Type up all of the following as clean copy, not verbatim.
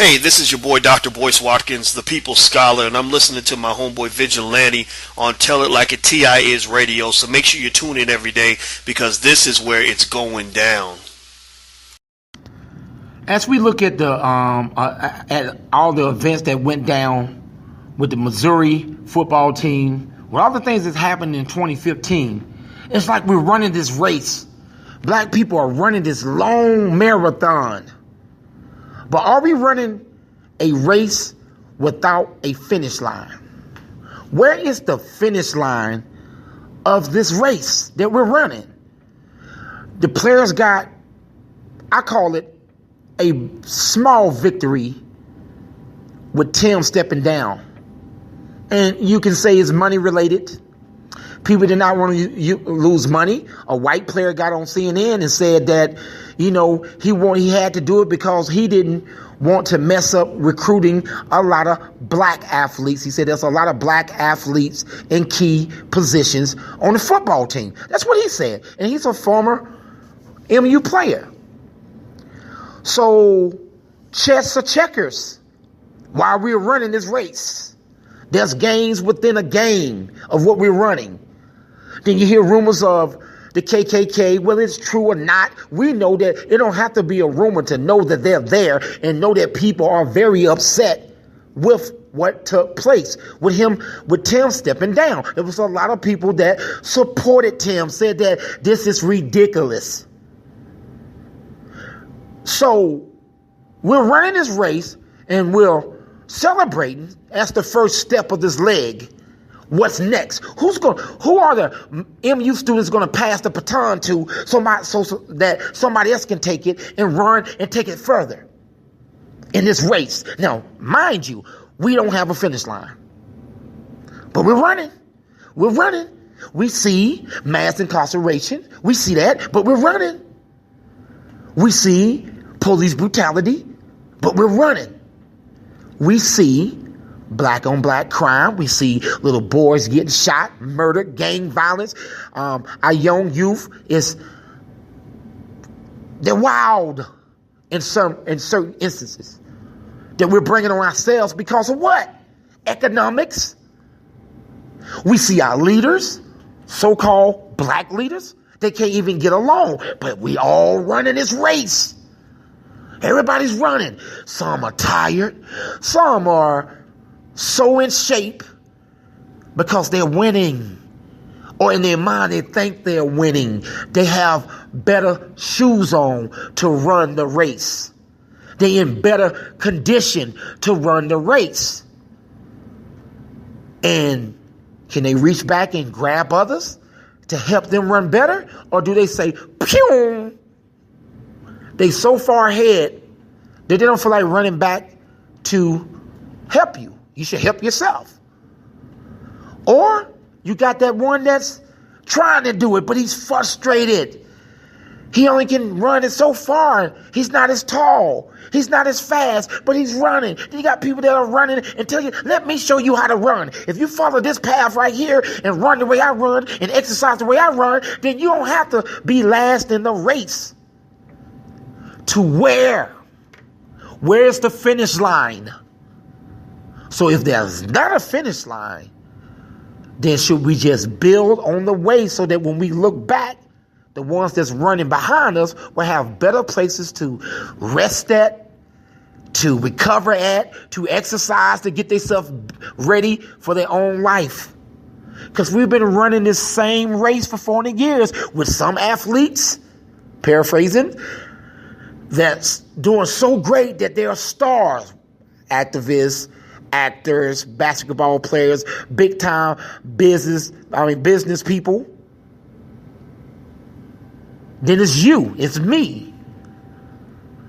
Hey, this is your boy Dr. Boyce Watkins, the People's Scholar, and I'm listening to my homeboy Vigilante on Tell It Like It T.I. Is Radio. So make sure you tune in every day because this is where it's going down. As we look at at all the events that went down with the Missouri football team, with all the things that happened in 2015, it's like we're running this race. Black people are running this long marathon. But are we running a race without a finish line? Where is the finish line of this race that we're running? The players got, I call it, a small victory with Tim stepping down. And you can say it's money related. People did not want to lose money. A white player got on CNN and said that, he had to do it because he didn't want to mess up recruiting a lot of black athletes. He said there's a lot of black athletes in key positions on the football team. That's what he said. And he's a former MU player. So chess or checkers while we're running this race. There's games within a game of what we're running. Then you hear rumors of the KKK, whether it's true or not. We know that it don't have to be a rumor to know that they're there and know that people are very upset with what took place with Tim stepping down. There was a lot of people that supported Tim, said that this is ridiculous. So we're running this race and we're celebrating as the first step of this leg. What's next? Who are the MU students going to pass the baton to so that somebody else can take it and run and take it further in this race? Now, mind you, we don't have a finish line, but we're running. We're running. We see mass incarceration. We see that, but we're running. We see police brutality, but we're running. We see black on black crime. We see little boys getting shot, murdered, gang violence. Our young youth they're wild in certain instances that we're bringing on ourselves because of what? Economics. We see our leaders, so-called black leaders, they can't even get along, but we all running this race. Everybody's running. Some are tired. Some are so in shape because they're winning, or in their mind they think they're winning. They have better shoes on to run the race. They're in better condition to run the race. And can they reach back and grab others to help them run better? Or do they say, pew? They so far ahead that they don't feel like running back to help you. You should help yourself. Or you got that one that's trying to do it, but he's frustrated. He only can run it so far. He's not as tall. He's not as fast, but he's running. Then you got people that are running and tell you, let me show you how to run. If you follow this path right here and run the way I run and exercise the way I run, then you don't have to be last in the race. To where? Where's the finish line? So if there's not a finish line, then should we just build on the way so that when we look back, the ones that's running behind us will have better places to rest at, to recover at, to exercise, to get themselves ready for their own life. Because we've been running this same race for 40 years with some athletes, paraphrasing, that's doing so great that they're stars, activists, actors, basketball players, big time business people. Then it's you, it's me.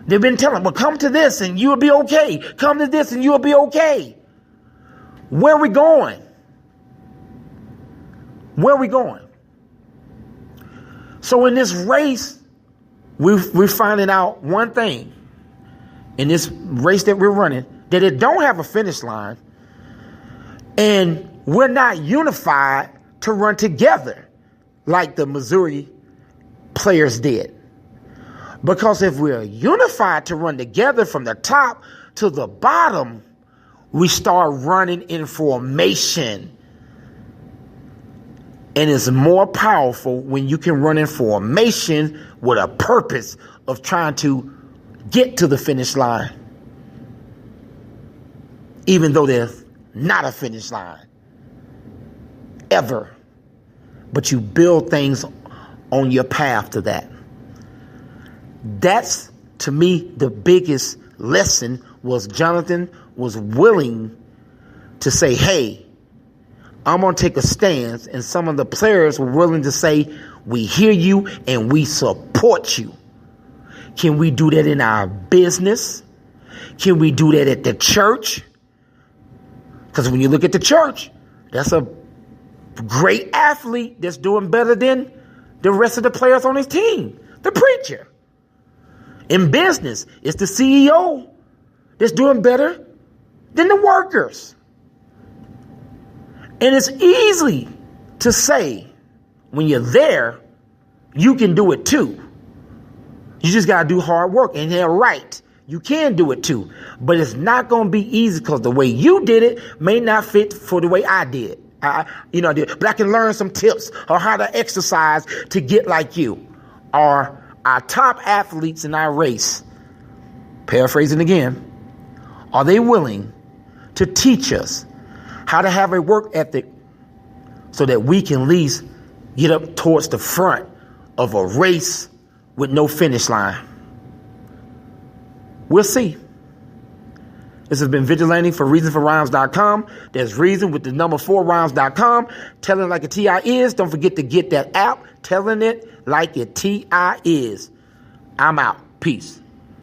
They've been telling, well, come to this and you'll be okay. Come to this and you'll be okay. Where are we going? Where are we going? So in this race, we're finding out one thing. In this race that we're running, that it don't have a finish line, and we're not unified to run together like the Missouri players did. Because if we're unified to run together from the top to the bottom, we start running in formation. And it's more powerful when you can run in formation with a purpose of trying to get to the finish line. Even though there's not a finish line. Ever. But you build things on your path to that. That's, to me, the biggest lesson was Jonathan was willing to say, hey, I'm going to take a stance. And some of the players were willing to say, we hear you and we support you. Can we do that in our business? Can we do that at the church? Because when you look at the church, that's a great athlete that's doing better than the rest of the players on his team. The preacher. In business, it's the CEO that's doing better than the workers. And it's easy to say when you're there, you can do it too. You just got to do hard work. And they're right. You can do it too. But it's not going to be easy because the way you did it may not fit for the way I did. But I can learn some tips on how to exercise to get like you. Or our top athletes in our race, paraphrasing again, are they willing to teach us how to have a work ethic so that we can at least get up towards the front of a race with no finish line? We'll see. This has been Vigilante for ReasonForRhymes.com. There's Reason with the number 4Rhymes.com. Telling like a T.I. is. Don't forget to get that app. Telling it like a T.I. is. I'm out. Peace.